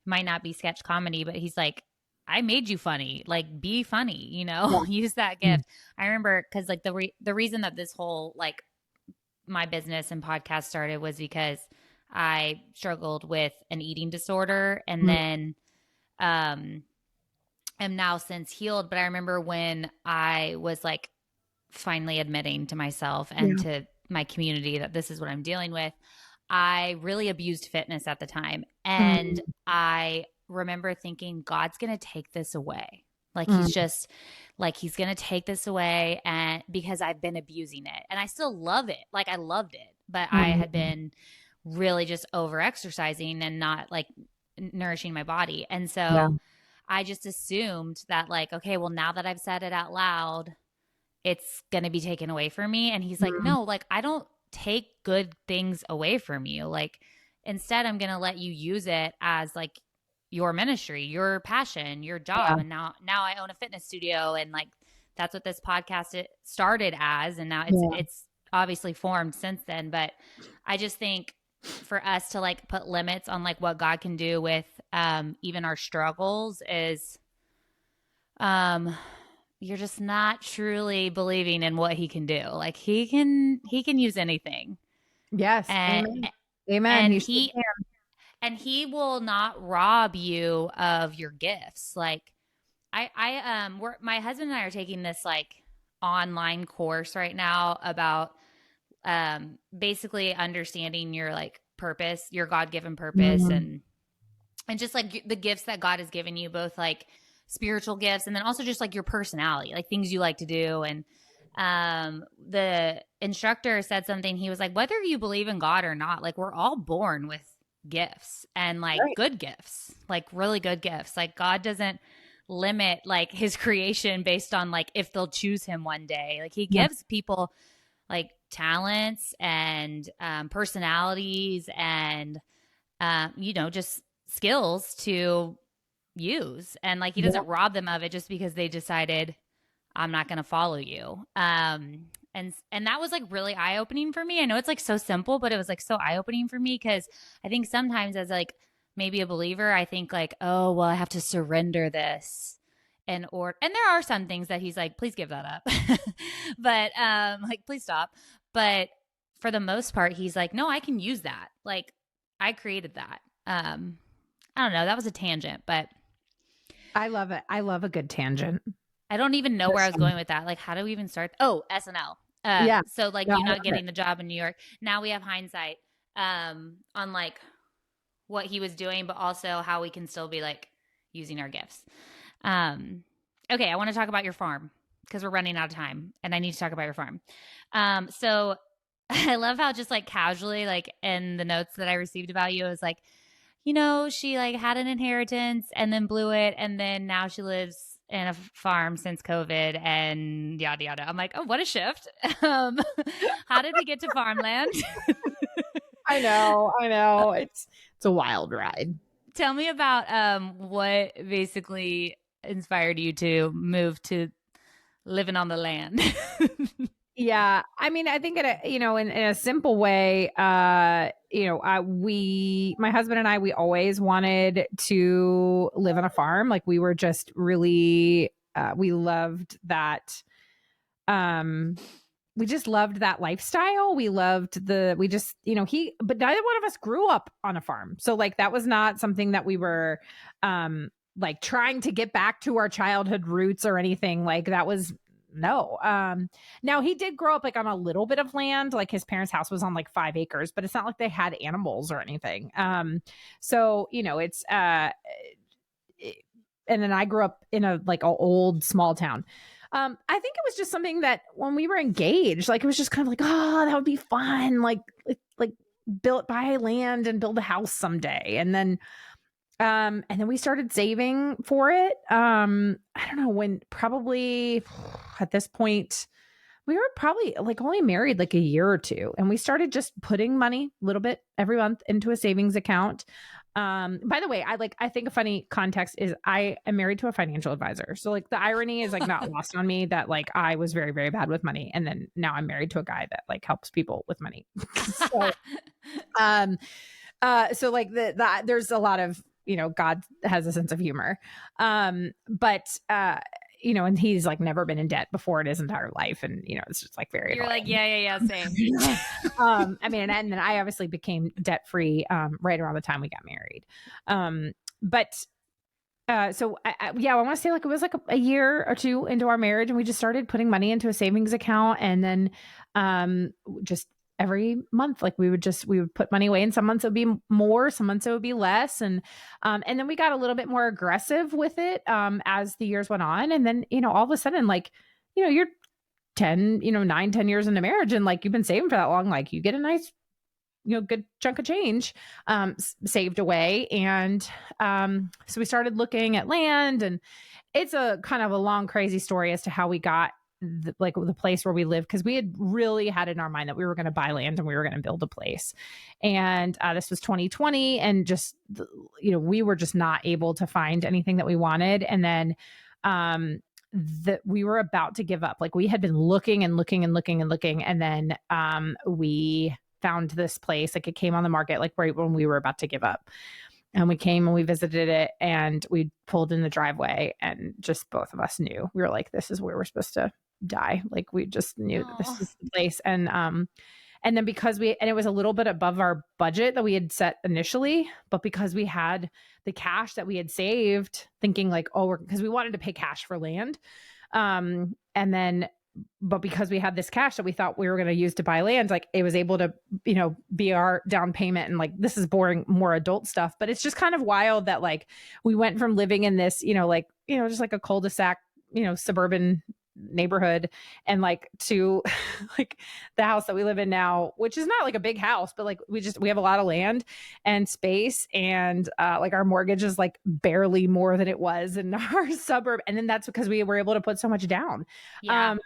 might not be sketch comedy, but he's like, I made you funny. Like be funny, Yeah. use that Mm. gift. I remember because like the reason that this whole like my business and podcast started was because I struggled with an eating disorder and Mm. then um am now since healed. But I remember when I was like finally admitting to myself and Yeah. to my community that this is what I'm dealing with, I really abused fitness at the time. And Mm. I remember thinking, God's going to take this away. Like Mm. he's going to take this away and because I've been abusing it and I still love it. Like I loved it, but I had Mm. been really just over exercising and not like nourishing my body. And Yeah. so I just assumed that like, okay, well now that I've said it out loud, it's going to be taken away from me. And he's like, Mm. no, like I don't take good things away from you. Like instead, I'm going to let you use it as like your ministry, your passion, your job. Yeah. And now I own a fitness studio and like that's what this podcast it started as. And now Yeah. it's obviously formed since then. But I just think for us to like put limits on like what God can do with even our struggles is um you're just not truly believing in what he can do. Like he can use anything. Yes. And Amen. Amen. and He sure he can. and he will not rob you of your gifts. Like my husband and I are taking this like online course right now about basically understanding your like purpose, your God-given purpose Mm. and just like the gifts that God has given you, both like spiritual gifts and then also just like your personality, like things you like to do. And the instructor said something. He was like, whether you believe in God or not, like we're all born with gifts and like Right. good gifts, like really good gifts. Like God doesn't limit like his creation based on like if they'll choose him one day. Like he Yeah. gives people like talents and personalities and just skills to use and like he Yeah. doesn't rob them of it just because they decided I'm not going to follow you. And that was like really eye opening for me. I know it's like so simple, but it was like so eye opening for me because I think sometimes as like maybe a believer, I think like, oh, well, I have to surrender this and there are some things that he's like, please give that up. But like please stop. But for the most part, he's like, no, I can use that. Like I created that. I don't know. That was a tangent, but I love it. I love a good tangent. I don't even know where I was Listen. going with that. Like, how do we even start? Oh, SNL. Yeah. So like Yeah. you I not love it. getting the job in New York. Now we have hindsight on like what he was doing, but also how we can still be like using our gifts. Okay, I want to talk about your farm because we're running out of time and I need to talk about your farm. So I love how just like casually, like in the notes that I received about you, it was like, she like had an inheritance and then blew it, and then now she lives in a farm since COVID and yada yada. I'm like, oh, what a shift. Um, how did we get to farmland? I know. It's a wild ride. Tell me about what basically inspired you to move to living on the land. Yeah, I mean, I think in a simple way, my husband and I, we always wanted to live on a farm. Like we were just really, we loved that. Um, we just loved that lifestyle. But neither one of us grew up on a farm. So like that was not something that we were, like trying to get back to our childhood roots or anything. Like that was no. Now he did grow up like on a little bit of land. Like his parents' house was on like 5 acres, but it's not like they had animals or anything. So it's and then I grew up in a like a old small town. I think it was just something that when we were engaged, like it was just kind of like, oh, that would be fun, like buy land and build a house someday, and then we started saving for it. I don't know when, probably at this point, we were probably like only married like a year or two, and we started just putting money a little bit every month into a savings account. By the way, I think a funny context is I am married to a financial advisor. So like the irony is like not lost on me that like I was very, very bad with money. And then now I'm married to a guy that like helps people with money. so, um, so like there's a lot of, God has a sense of humor. But, and he's like never been in debt before in his entire life. And, it's just like very, You're annoying. like, yeah, same. I mean, and then I obviously became debt free, right around the time we got married. So I want to say like it was like a year or two into our marriage, and we just started putting money into a savings account, and then just every month, like we would put money away, and some months it would be more, some months it would be less, and then we got a little bit more aggressive with it as the years went on, and then all of a sudden, like you're 9, 10 years into marriage, and like you've been saving for that long, like you get a nice good chunk of change saved away. And so we started looking at land, and it's a kind of a long, crazy story as to how we got the place where we live, because we had really had in our mind that we were going to buy land and we were going to build a place. And this was 2020, and just we were just not able to find anything that we wanted. And then that we were about to give up. Like we had been looking and looking and looking and looking, and then we found this place. Like it came on the market like right when we were about to give up, and we came and we visited it, and we pulled in the driveway, and just both of us knew, we were like, this is where we're supposed to die. Like we just knew that this is the place. And then and it was a little bit above our budget that we had set initially, but because we had the cash that we had saved, thinking like, because we wanted to pay cash for land. But because we had this cash that we thought we were going to use to buy land, like it was able to, be our down payment. And like, this is boring, more adult stuff, but it's just kind of wild that like we went from living in this, just like a cul-de-sac, suburban neighborhood, and like to like the house that we live in now, which is not like a big house, but like we have a lot of land and space, and like our mortgage is like barely more than it was in our suburb. And then that's because we were able to put so much down. Yeah.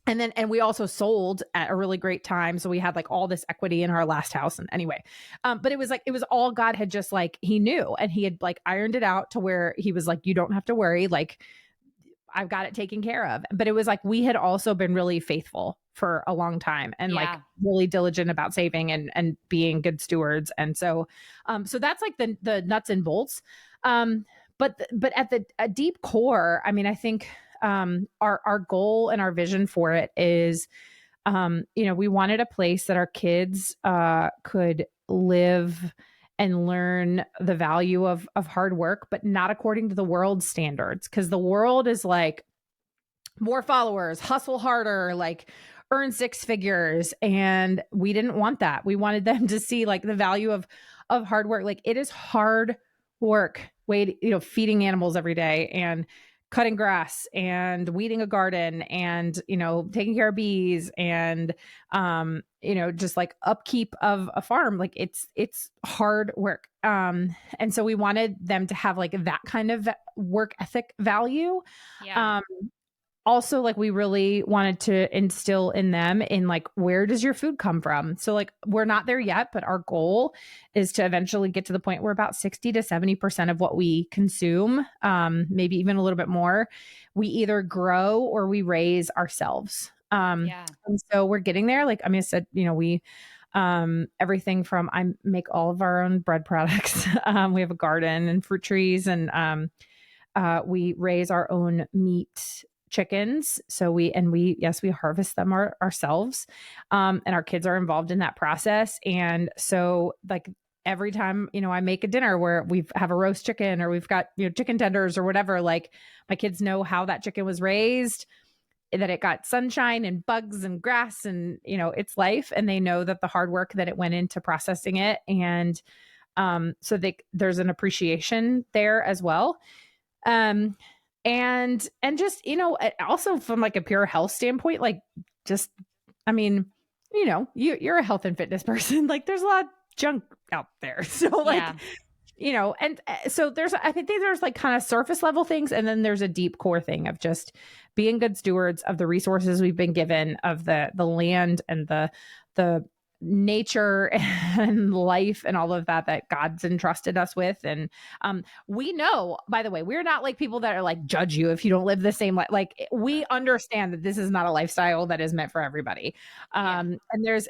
And we also sold at a really great time, so we had like all this equity in our last house. And anyway, but it was all God had just like, he knew, and he had like ironed it out to where he was like, you don't have to worry, like I've got it taken care of. But it was like we had also been really faithful for a long time, and like really diligent about saving and being good stewards. And so that's like the nuts and bolts. But at a deep core, I mean, I think our goal and our vision for it is, we wanted a place that our kids could live and learn the value of hard work, but not according to the world's standards. Because the world is like more followers, hustle harder, like earn 6 figures. And we didn't want that. We wanted them to see like the value of hard work. Like it is hard work, feeding animals every day and cutting grass and weeding a garden and, taking care of bees and, just like upkeep of a farm. Like it's hard work. And so we wanted them to have like that kind of work ethic value. Yeah. Um, Also, like, we really wanted to instill in them in like, where does your food come from? So like, we're not there yet, but our goal is to eventually get to the point where about 60 to 70% of what we consume, maybe even a little bit more, we either grow or we raise ourselves. Yeah. And so we're getting there. Like, I mean, I said, we everything from, I make all of our own bread products. We have a garden and fruit trees, and we raise our own meat chickens. So yes, we harvest them ourselves. And our kids are involved in that process. And so like, every time, I make a dinner where we have a roast chicken or we've got, chicken tenders or whatever, like, my kids know how that chicken was raised, that it got sunshine and bugs and grass and, its life. And they know that the hard work that it went into processing it. And so there's an appreciation there as well. um and just, also from like a pure health standpoint, like, just, I mean, you're a health and fitness person. Like, there's a lot of junk out there. So like, Yeah. and so I think there's like kind of surface level things, and then there's a deep core thing of just being good stewards of the resources we've been given, of the land and the nature and life and all of that God's entrusted us with. And we know, by the way, we're not like people that are like judge you if you don't live the same life. Like, we understand that this is not a lifestyle that is meant for everybody. Yeah. And there's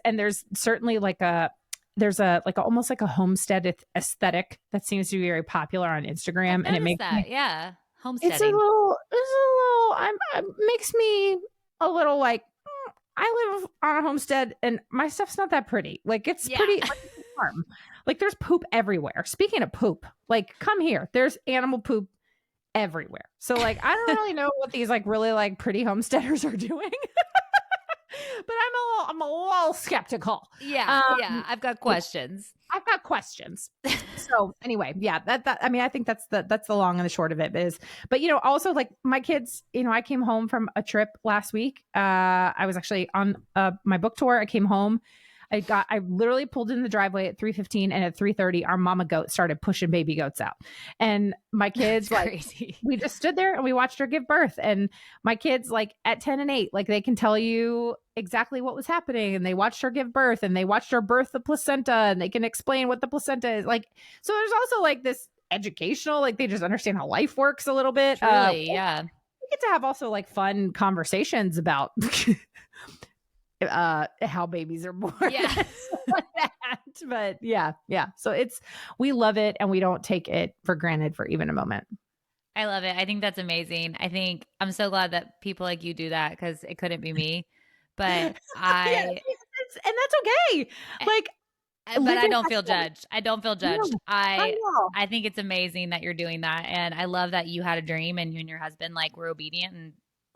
certainly like almost like a homestead aesthetic that seems to be very popular on I've Instagram, and it noticed makes me, that. Yeah. it's a Homesteading. little, makes me a little like, I live on a homestead and my stuff's not that pretty. Like, it's Yeah. pretty like, it's a farm. Like, there's poop everywhere. Speaking of poop, like, come here. There's animal poop everywhere. So like, I don't really know what these like really like pretty homesteaders are doing. But I'm a little skeptical. Yeah. Um Yeah. I've got questions. I've got questions. So anyway, yeah, that I mean, I think that's the long and the short of it is. But also like, my kids, I came home from a trip last week. I was actually on my book tour. I came home. I literally pulled in the driveway at 3:15, and at 3:30 our mama goat started pushing baby goats out. And my That's kids, like, crazy. we just stood there and we watched her give birth. And my kids, like, at 10 and 8, like, they can tell you exactly what was happening, and they watched her give birth, and they watched her birth the placenta, and they can explain what the placenta is like. So there's also like this educational, like, they just understand how life works a little bit. Truly. Yeah. We get to have also like fun conversations about how babies are born. Yeah. Like that. But yeah. So we love it, and we don't take it for granted for even a moment. I love it. I think that's amazing. I think I'm so glad that people like you do that, because it couldn't be me. But Yeah, and that's okay. Like, but I living don't that feel way. judged. I don't feel judged. No, I I know. I think it's amazing that you're doing that, and I love that you had a dream and you and your husband like were obedient,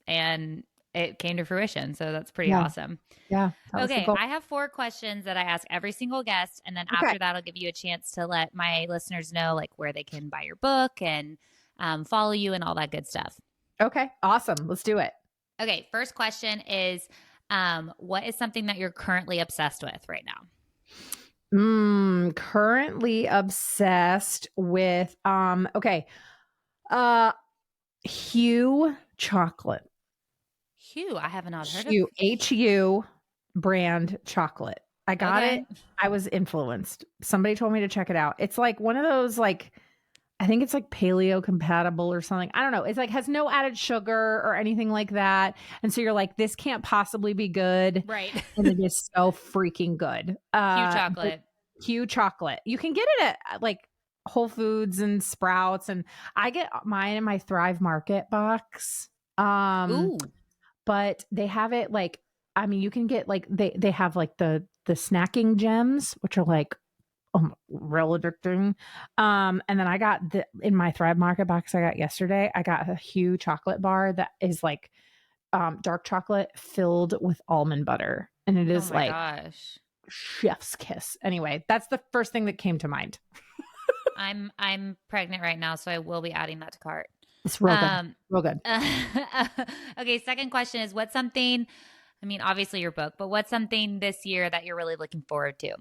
and it came to fruition. So that's pretty Yeah, awesome. yeah, that was the Okay, goal. I have 4 questions that I ask every single guest, and then Okay. after that, I'll give you a chance to let my listeners know like where they can buy your book and follow you and all that good stuff. Okay. Awesome. Let's do it. Okay, first question is, what is something that you're currently obsessed with right now? Currently obsessed with okay. Uh Hue chocolate. Hugh, I have not heard of. Hue, HU brand chocolate. I got it. Okay. I was influenced. Somebody told me to check it out. It's like one of those, like, I think it's like paleo compatible or something. I don't know. It's like has no added sugar or anything like that. And so you're like, this can't possibly be good. Right. And it is so freaking good. Hugh But chocolate. Hue chocolate. You can get it at like Whole Foods and Sprouts. And I get mine in my Thrive Market box. Ooh. But they have it like, I mean, you can get like, they have like the snacking gems, which are like, real addicting. And then I got in my Thrive Market box I got yesterday, I got a Hue chocolate bar that is like dark chocolate filled with almond butter. And it Oh is my like gosh. chef's kiss. Anyway, that's the first thing that came to mind. I'm pregnant right now, so I will be adding that to cart. It's real good. Um, Real good. okay, second question is what's something, I mean, obviously your book, but what's something this year that you're really looking forward to?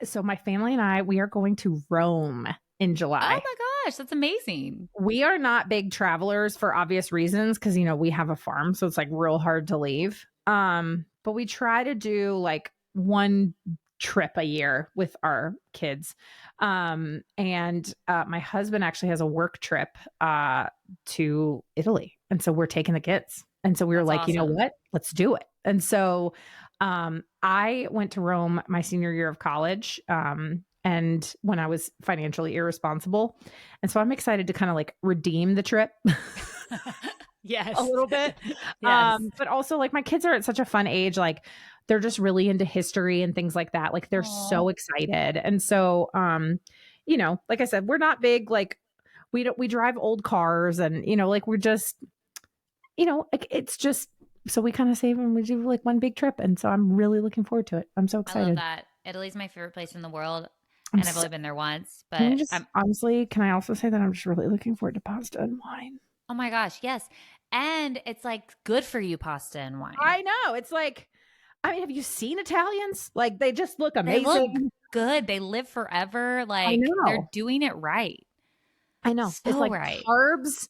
So my family and I, we are going to Rome in Oh July. my gosh, that's amazing. We are not big travelers for obvious reasons because we have a farm, so it's like real hard to leave. But we try to do like one trip a year with our kids. And my husband actually has a work trip to Italy. And so we're taking the kids. And so we were That's like, you know awesome. what? Let's do it. And so I went to Rome my senior year of college. And when I was financially irresponsible. And so I'm excited to kind of like redeem the trip a Yes. little bit. Yes. But also like my kids are at such a fun age, like they're just really into history and things like that. Like they're Oh, so excited. And so like I said, we're not big like we drive old cars and like we're just like it's just so we kind of save and we do like one big trip. And so I'm really looking forward to it. I'm so I love excited. that. Italy's my favorite place in the world, I'm and I've so, only been there once, can we but just I'm, honestly, can I also say that I'm just really looking forward to pasta and wine? oh my gosh, yes. And it's like good for you, pasta and wine. I know. It's like, I mean, have you seen Italians? Like, they just look They look amazing. good. They live forever. I Like they're know. doing it right. I know. It's So like right. carbs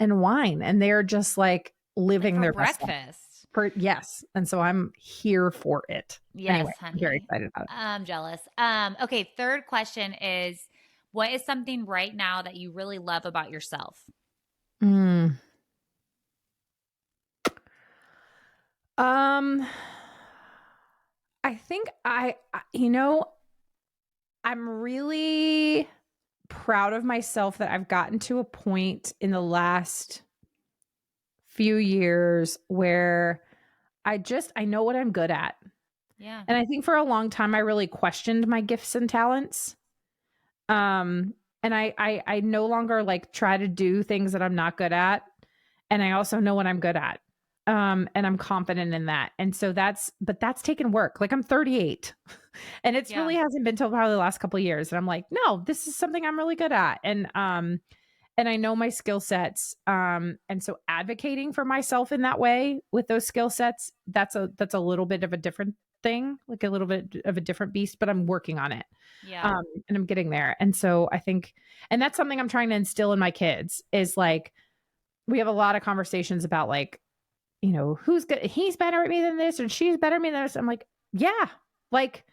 and wine, and they're just like Like living for their best life. breakfast. Yes. And so I'm here for it. Anyway, Yes, I'm very honey. excited about it. I'm jealous. Okay, third question is what is something right now that you really love about yourself? Mm. Um, I think I'm really proud of myself that I've gotten to a point in the last few years where I know what I'm good at. Yeah. And I think for a long time I really questioned my gifts and talents. And I no longer like try to do things that I'm not good at. And I also know what I'm good at. And I'm confident in that. And so that's taken work. Like I'm 38 and it's Yeah. really hasn't been till probably the last couple of years. And I'm like, no, this is something I'm really good at. And I know my skill sets. And so advocating for myself in that way with those skill sets, that's a little bit of a different thing, like a little bit of a different beast, but I'm working on it. Yeah. And I'm getting there. And so I think, and that's something I'm trying to instill in my kids is like, we have a lot of conversations about like, who's good, he's better at me than this, and she's better at me than this. I'm like, yeah, like,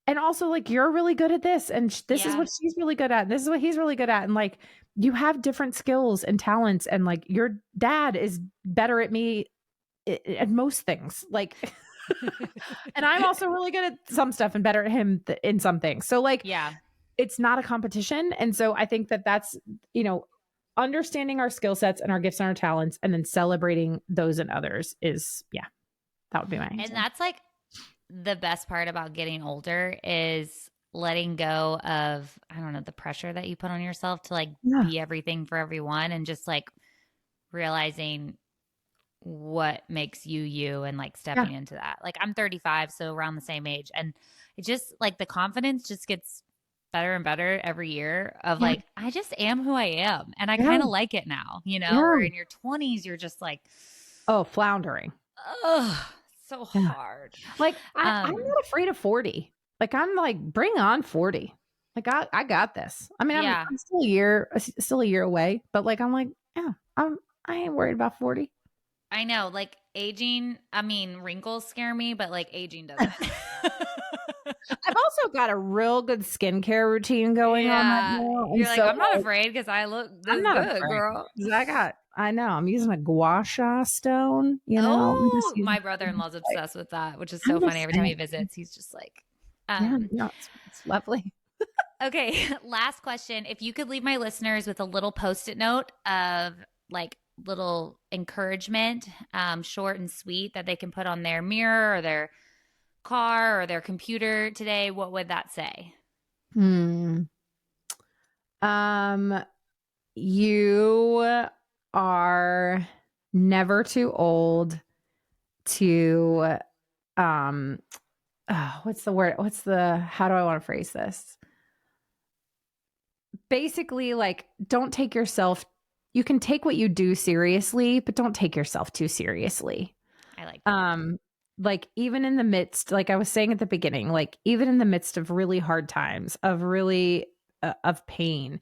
and also like you're really good at this, and this is Yeah. what she's really good at. This is what he's really good at, and like you have different skills and talents, and like your dad is better at me at most things. Like, and I'm also really good at some stuff and better at him in some things. So like, Yeah. it's not a competition, and so I think that that's understanding our skill sets and our gifts and our talents, and then celebrating those in others is that would be my And answer. that's like the best part about getting older is letting go of, I don't know, the pressure that you put on yourself to like Yeah. be everything for everyone and just like realizing what makes you you and like Yeah. stepping into that. Like I'm 35, so around the same age. And it just like the confidence just gets better and better every year of Yeah. like, I just am who I am. And I Yeah. kind of like it now, where Yeah. in your 20s, you're just like, Oh, floundering. oh, so Yeah. hard. Like I'm Um, not afraid of 40. Like I'm like, bring on 40. Like I got this. I mean, yeah. I'm still a year away, but like I'm like, yeah, I ain't worried about 40. I know, like aging, I mean, wrinkles scare me, but like aging doesn't. I've also got a real good skincare routine going on right Yeah. now. And You're like, so I'm not like, afraid because I look I'm this not good, afraid. girl. 'Cause I know, I'm using a gua sha stone, I'm just Oh, using my brother in law's like obsessed with that, which is I'm so funny. just Every time he saying. visits, he's just like, Yeah, um, no, it's lovely. okay. Last question. If you could leave my listeners with a little post-it note of like little encouragement, short and sweet that they can put on their mirror or their car or their computer today, what would that say? Hmm. Um, you are never too old to um what's the word? How do I want to phrase this? basically like, don't take yourself, you can take what you do seriously, but don't take yourself too seriously. I like that. Um, like even in the midst, like I was saying at the beginning, like even in the midst of really hard times, of really of pain,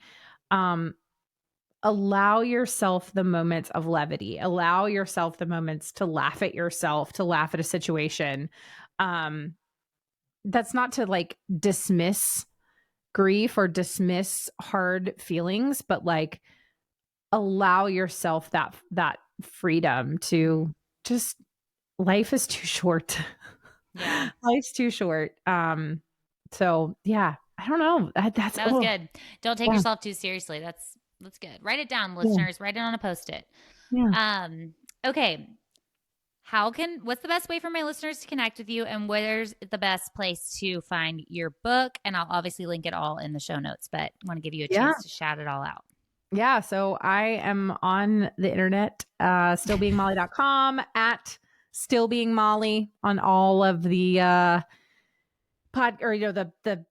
um, allow yourself the moments of levity. Allow yourself the moments to laugh at yourself, to laugh at a situation. Um, that's not to like dismiss grief or dismiss hard feelings, but like allow yourself that freedom to just, life is too short. Yeah. Life's too short. So yeah, I don't know. That's That was oh good. Don't take yeah, yourself too seriously. That's good. Write it down, yeah, listeners. Write it on a post-it. yeah. Okay. What's the best way for my listeners to connect with you, and where's the best place to find your book? And I'll obviously link it all in the show notes, but I want to give you a Yeah. chance to shout it all out. Yeah. So I am on the internet, stillbeingmolly.com, at stillbeingmolly on all of the the The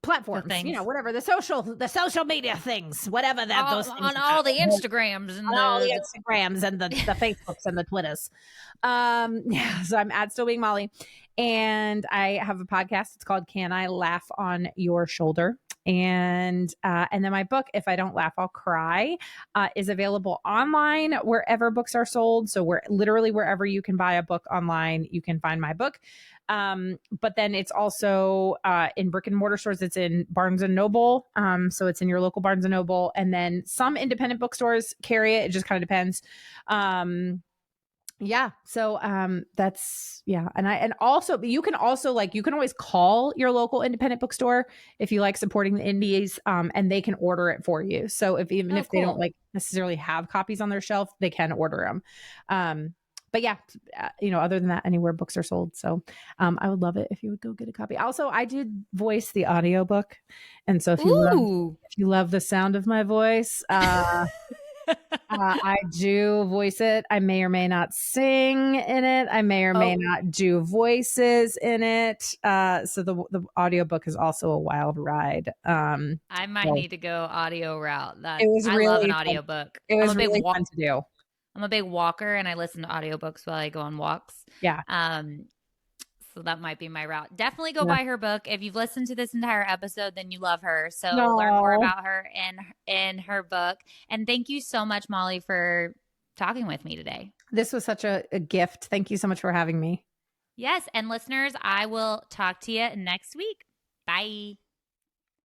platforms, things whatever the social media things, whatever that all, those things on all the are. Instagrams On and all the the Instagrams and the Facebooks and the Twitters. Yeah, so I'm at Still Being Molly. And I have a podcast. It's called Can I Laugh on Your Shoulder? And then my book, If I Don't Laugh, I'll Cry, is available online wherever books are sold. So we're literally wherever you can buy a book online, you can find my book. But then it's also in brick and mortar stores. It's in Barnes and Noble. So it's in your local Barnes and Noble. And then some independent bookstores carry it. It just kind of depends. Yeah. So that's yeah. And also you can also like you can always call your local independent bookstore if you like supporting the indies, and they can order it for you. So if even oh, if they don't cool. like necessarily have copies on their shelf, they can order them. But yeah, other than that, anywhere books are sold. So I would love it if you would go get a copy. Also, I do voice the audiobook. And so Ooh. if you love the sound of my voice, I do voice it. I may or may not sing in it. I may or may Oh, not do voices in it. So the audiobook is also a wild ride. I might So need to go audio route. it was I love an really fun. audiobook. It was really fun to do. I'm a big walker, and I listen to audiobooks while I go on walks. Yeah. Um, so that might be my route. Definitely go Yeah. buy her book. If you've listened to this entire episode, then you love her. So learn more No, about her in her book. And thank you so much, Molly, for talking with me today. this was such a gift. Thank you so much for having me. Yes, and listeners, I will talk to you next week. Bye.